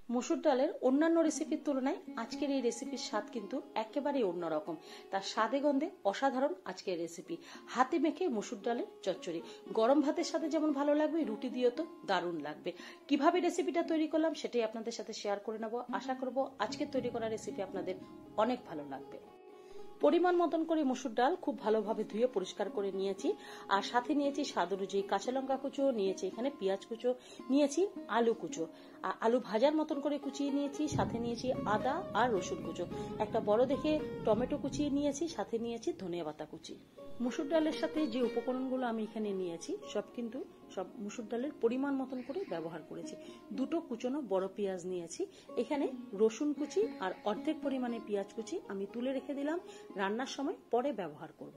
মসুর ডালের অন্যান্য রেসিপির তুলনায় আজকের এই রেসিপির স্বাদ কিন্তু একেবারেই অন্যরকম। তার স্বাদে গন্ধে অসাধারণ আজকের রেসিপি। হাতে মেখে মসুর ডালের চচ্চড়ি গরম ভাতের সাথে যেমন ভালো লাগবে, রুটি দিয়েও তো দারুণ লাগবে। কিভাবে রেসিপিটা তৈরি করলাম সেটাই আপনাদের সাথে শেয়ার করে নেব। আশা করব আজকের তৈরি করা রেসিপি আপনাদের অনেক ভালো লাগবে। পরিমাণ মতন করে মসুর ডাল খুব ভালোভাবে ধুয়ে পরিষ্কার করে নিয়েছি, আর সাথে নিয়েছি স্বাদ অনুযায়ী কাঁচা লঙ্কা কুচো, নিয়েছি এখানে পেঁয়াজ কুচো, নিয়েছি আলু কুচো, আলু ভাজার মতন করে কুচিয়ে নিয়েছি, সাথে নিয়েছি আদা আর রসুন কুচো, একটা বড় দেখে টমেটো কুচিয়ে নিয়েছি, সাথে নিয়েছি ধনিয়া পাতা কুচি। মসুর ডালের সাথে যে উপকরণগুলো আমি এখানে নিয়েছি সব মসুর ডালের পরিমাণ মতন করে ব্যবহার করেছি। দুটো কুচনো বড় পেঁয়াজ নিয়েছি, এখানে রসুন কুচি আর অর্ধেক পরিমাণে পেঁয়াজ কুচি আমি তুলে রেখে দিলাম, রান্নার সময় পরে ব্যবহার করব।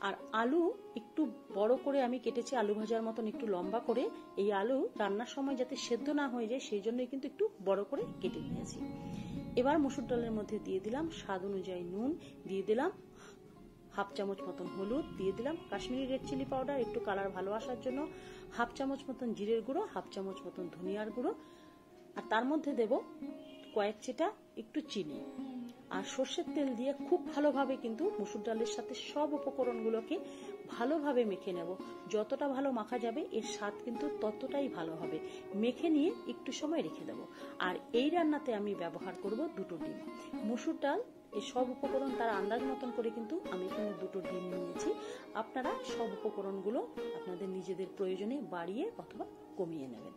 আর আলু একটু বড় করে আমি কেটেছি, আলু ভাজার মতন একটু লম্বা করে। এই আলু রান্নার সময় যাতে সেদ্ধ না হয়ে যায় সেই জন্যই কিন্তু একটু বড় করে কেটে নিয়েছি। এবার মসুর ডালের মধ্যে দিয়ে দিলাম স্বাদ অনুযায়ী নুন, দিয়ে দিলাম হাফ চামচ মতন হলুদ, দিয়ে দিলাম কাশ্মীরি রেড চিলি পাউডার একটু কালার ভালো আসার জন্য, হাফ চামচ মতন জিরের গুঁড়ো, হাফ চামচ মতন ধনিয়ার গুঁড়ো, আর তার মধ্যে দেব কয়েক চিটা একটু চিনি। আর সর্ষের তেল দিয়ে খুব ভালোভাবে কিন্তু মসুর ডালের সাথে সব উপকরণগুলোকে ভালোভাবে মেখে নেব। যতটা ভালো মাখা যাবে এর স্বাদ কিন্তু ততটাই ভালো হবে। মেখে নিয়ে একটু সময় রেখে দেব। আর এই রান্নাতে আমি ব্যবহার করব দুটো ডিম। মসুর ডাল এই সব উপকরণ তার আন্দাজ মতন করে কিন্তু আমি এখানে দুটো ডিম নিয়েছি। আপনারা সব উপকরণগুলো আপনাদের নিজেদের প্রয়োজনে বাড়িয়ে অথবা কমিয়ে নেবেন।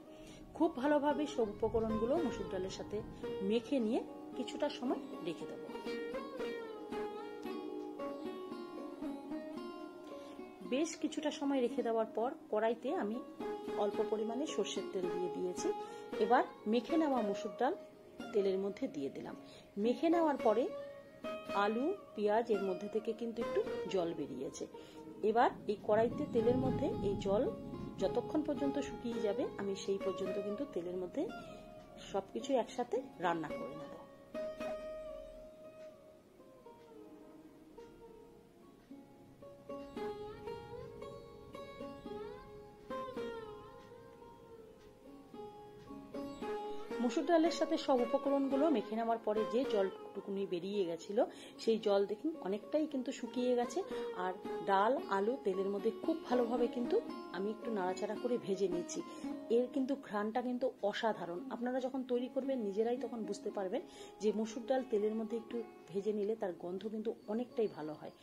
খুব ভালোভাবে সব উপকরণগুলো মসুর ডালের সাথে মেখে নিয়ে কিছুটা সময় রেখে দেব। বেশ কিছুটা সময় রেখে দেওয়ার পর কড়াইতে আমি অল্প পরিমাণে সর্ষের তেল দিয়ে দিয়েছি। এবার মেখে নেওয়া মসুর ডাল তেলের মধ্যে দিয়ে দিলাম। মেখে নেওয়ার পরে আলু পেঁয়াজ এর মধ্যে থেকে কিন্তু একটু জল বেরিয়েছে। এবার এই কড়াইতে তেলের মধ্যে এই জল যতক্ষণ পর্যন্ত শুকিয়ে যাবে আমি সেই পর্যন্ত কিন্তু তেলের মধ্যে সবকিছু একসাথে রান্না করে নেব। মসুর ডালের সাথে সব উপকরণগুলো মেখে নেওয়ার পরে যে জলটুকুনি বেরিয়ে গেছিল সেই জল দেখুন অনেকটাই কিন্তু শুকিয়ে গেছে। আর ডাল আলু তেলের মধ্যে খুব ভালোভাবে কিন্তু আমি একটু নাড়াচাড়া করে ভেজে নিয়েছি। এর কিন্তু ঘ্রাণটা কিন্তু অসাধারণ। আপনারা যখন তৈরি করবেন নিজেরাই তখন বুঝতে পারবেন যে মসুর ডাল তেলের মধ্যে একটু ভেজে নিলে তার গন্ধ কিন্তু অনেকটাই ভালো হয়।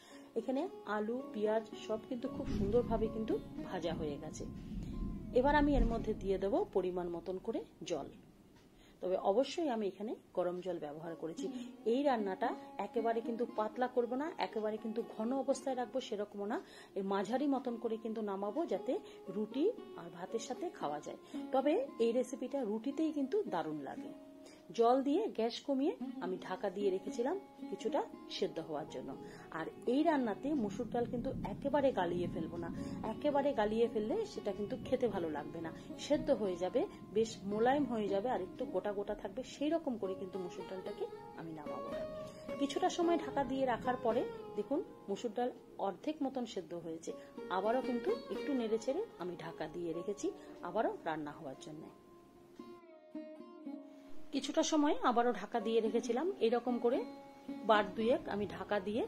এখানে আলু পেঁয়াজ সব কিন্তু খুব সুন্দরভাবে কিন্তু ভাজা হয়ে গেছে। এবার আমি এর মধ্যে দিয়ে দেব পরিমাণ মতন করে জল। তবে অবশ্যই আমি এখানে গরম জল ব্যবহার করেছি। এই রান্নাটা একেবারে কিন্তু পাতলা করব না, একেবারে কিন্তু ঘন অবস্থায় রাখবো সেরকমও না, এর মাঝারি মতন করে কিন্তু নামাবো যাতে রুটি আর ভাতের সাথে খাওয়া যায়। তবে এই রেসিপিটা রুটিতেই কিন্তু দারুণ লাগে। জল দিয়ে গ্যাস কমিয়ে আমি ঢাকা দিয়ে রেখেছিলাম কিছুটা সেদ্ধ হওয়ার জন্য। আর এই রান্নাতে মসুর ডাল কিন্তু একেবারে গালিয়ে ফেলবো না, একেবারে গালিয়ে ফেললে সেটা কিন্তু খেতে ভালো লাগবে না। সেদ্ধ হয়ে যাবে, বেশ মোলায়েম হয়ে যাবে, আর একটু গোটা গোটা থাকবে, সেই রকম করে কিন্তু মসুর ডালটাকে আমি নামাবো। কিছুটা সময় ঢাকা দিয়ে রাখার পরে দেখুন মসুর ডাল অর্ধেক মতন সেদ্ধ হয়েছে। আবারও কিন্তু একটু নেড়ে চেড়ে আমি ঢাকা দিয়ে রেখেছি আবারও রান্না হওয়ার জন্য। কিছুটা সময় আবারও ঢাকা দিয়ে রেখেছিলাম। এরকম করে বার দুয়েক আমি ঢাকা দিয়ে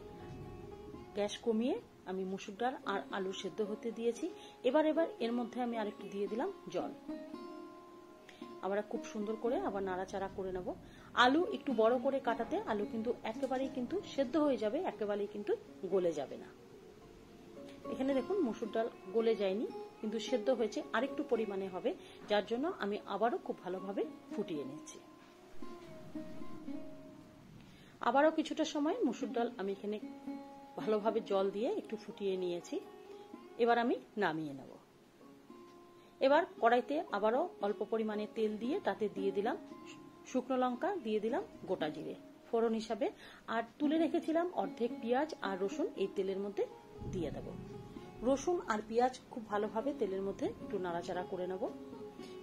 গ্যাস কমিয়ে আমি মসুর ডাল আর আলু সেদ্ধ হতে দিয়েছি। এবার এর মধ্যে আমি আরেকটু দিয়ে দিলাম জল। আবার খুব সুন্দর করে আবার নাড়াচাড়া করে নেব। আলু একটু বড় করে কাটাতে আলু কিন্তু একেবারেই কিন্তু সেদ্ধ হয়ে যাবে, একেবারেই কিন্তু গলে যাবে না। এখানে দেখুন মসুর ডাল গলে যায়নি, কিন্তু সেদ্ধ হয়েছে, আরেকটু পরিমাণে হবে, যার জন্য আমি আবারও খুব ভালোভাবে ফুটিয়ে নিচ্ছি। আবারও কিছুটা সময় মসুর ডাল আমি এখানে ভালোভাবে জল দিয়ে একটু ফুটিয়ে নিয়েছি। এবার আমি নামিয়ে নেব। এবার কড়াইতে আবারও অল্প পরিমাণে তেল দিয়ে তাতে দিয়ে দিলাম শুকনো লঙ্কা, দিয়ে দিলাম গোটা জিরে ফোড়ন হিসাবে, আর তুলে রেখেছিলাম অর্ধেক পেঁয়াজ আর রসুন এই তেলের মধ্যে দিয়ে দেব। রসুন আর পেঁয়াজ খুব ভালোভাবে তেলের মধ্যে একটু নাড়াচাড়া করে নেব।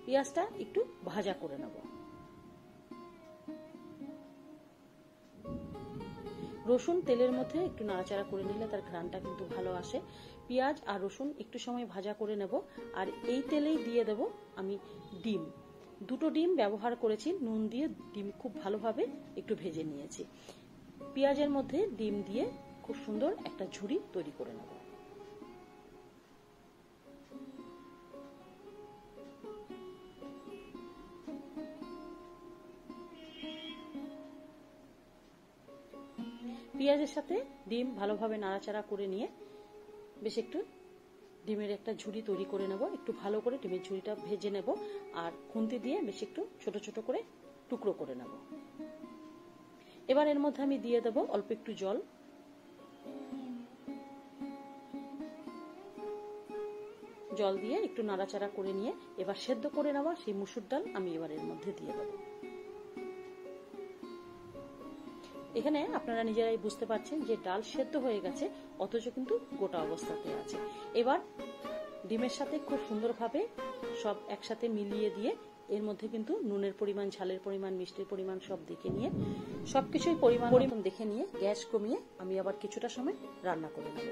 পেঁয়াজটা একটু ভাজা করে নেব। রসুন তেলের মধ্যে একটু নাড়াচাড়া করে নিলে তার ঘ্রাণটা কিন্তু ভালো আসে। পেঁয়াজ আর রসুন একটু সময় ভাজা করে নেব। আর এই তেলেই দিয়ে দেব আমি ডিম। দুটো ডিম ব্যবহার করেছি, নুন দিয়ে ডিম খুব ভালোভাবে একটু ভেজে নিয়েছি। পেঁয়াজের মধ্যে ডিম দিয়ে খুব সুন্দর একটা ঝুড়ি তৈরি করে নেব। পেঁয়াজের সাথে ডিম ভালোভাবে নাড়াচাড়া করে নিয়ে বেশ একটু ডিমের একটা ঝুড়ি তৈরি করে নেব। একটু ভালো করে ডিমের ঝুড়িটা ভেজে নেব আর খুন্তি দিয়ে বেশ একটু ছোট ছোট করে টুকরো করে নেব। এবার এর মধ্যে আমি দিয়ে দেব অল্প একটু জল। জল দিয়ে একটু নাড়াচাড়া করে নিয়ে এবার সেদ্ধ করে নেওয়া সেই মুসুর ডাল আমি এবার এর মধ্যে দিয়ে দেব। এখানে আপনারা নিজেরাই বুঝতে পারছেন যে ডাল সেদ্ধ হয়ে গেছে, অথচ কিন্তু গোটা অবস্থাতে আছে। এবার ডিমের সাথে খুব সুন্দরভাবে সব একসাথে মিলিয়ে দিয়ে এর মধ্যে কিন্তু নুনের পরিমাণ, ঝালের পরিমাণ, মিষ্টির পরিমাণ সব দেখে নিয়ে সবকিছুই পরিমাণ দেখে নিয়ে গ্যাস কমিয়ে আমি আবার কিছুটা সময় রান্না করে নেব।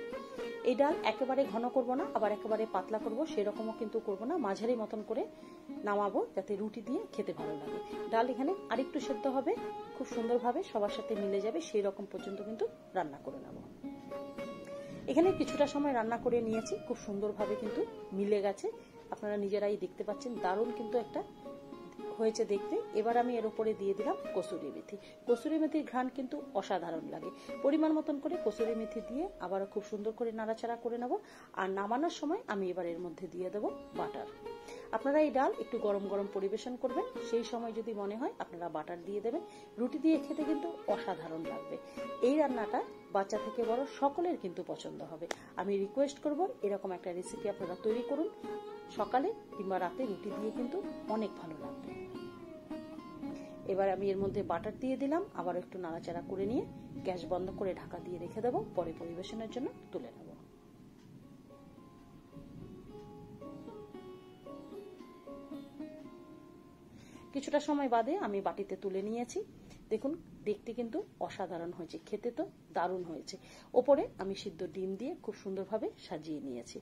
এই ডাল একেবারে ঘন করব না, আবার একেবারে পাতলা করব সেরকমও কিন্তু করব না, মাঝারি মতন করে নামাবো যাতে রুটি দিয়ে খেতে ভালো লাগে। ডাল এখানে আরেকটু সেদ্ধ হবে, খুব সুন্দরভাবে সবার সাথে মিলে যাবে সেই রকম পর্যন্ত কিন্তু রান্না করে নেব। এখানে কিছুটা সময় রান্না করে নিয়েছি, খুব সুন্দরভাবে কিন্তু মিলে গেছে, আপনারা নিজেরাই দেখতে পাচ্ছেন, দারুণ কিন্তু একটা হয়েছে দেখতে। এবার আমি এর উপরে দিয়ে দিলাম কসুরি মেথি। কসুরি মেথির ঘ্রাণ কিন্তু অসাধারণ লাগে। পরিমাণ মতন করে কসুরি মেথি দিয়ে আবারও খুব সুন্দর করে নাড়াচাড়া করে নেব। আর নামানোর সময় আমি এবার এর মধ্যে দিয়ে দেব বাটার। আপনারা এই ডাল একটু গরম গরম পরিবেশন করবেন, সেই সময় যদি মনে হয় আপনারা বাটার দিয়ে দেবেন। রুটি দিয়ে খেতে কিন্তু অসাধারণ লাগবে। এই রান্নাটা বাচ্চা থেকে বড় সকলের কিন্তু পছন্দ হবে। আমি রিকোয়েস্ট করব এরকম একটা রেসিপি আপনারা তৈরি করুন, সকালে কিংবা রাতে রুটি দিয়ে কিন্তু অনেক ভালো লাগবে। এবার আমি এর মধ্যে বাটার দিয়ে দিলাম, আবার একটু নাড়াচাড়া করে নিয়ে গ্যাস বন্ধ করে ঢাকা দিয়ে রেখে দেবো, পরে পরিবেশনের জন্য তুলে নেব। কিছুটা সময় বাদে আমি বাটিতে তুলে নিয়েছি। দেখুন দেখতে কিন্তু অসাধারণ হয়েছে, খেতে তো দারুণ হয়েছে। ওপরে আমি সিদ্ধ ডিম দিয়ে খুব সুন্দরভাবে সাজিয়ে নিয়েছি।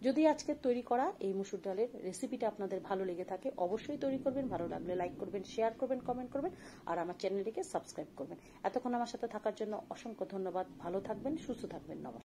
যদি আজকে তৈরি করা এই মুসুর ডালের রেসিপিটা আপনাদের ভালো লেগে থাকে অবশ্যই তৈরি করবেন, ভালো লাগলে লাইক করবেন, শেয়ার করবেন, কমেন্ট করবেন আর আমার চ্যানেলটিকে সাবস্ক্রাইব করবেন। এতক্ষণ আমার সাথে থাকার জন্য অসংখ্য ধন্যবাদ। ভালো থাকবেন, সুস্থ থাকবেন। নমস্কার।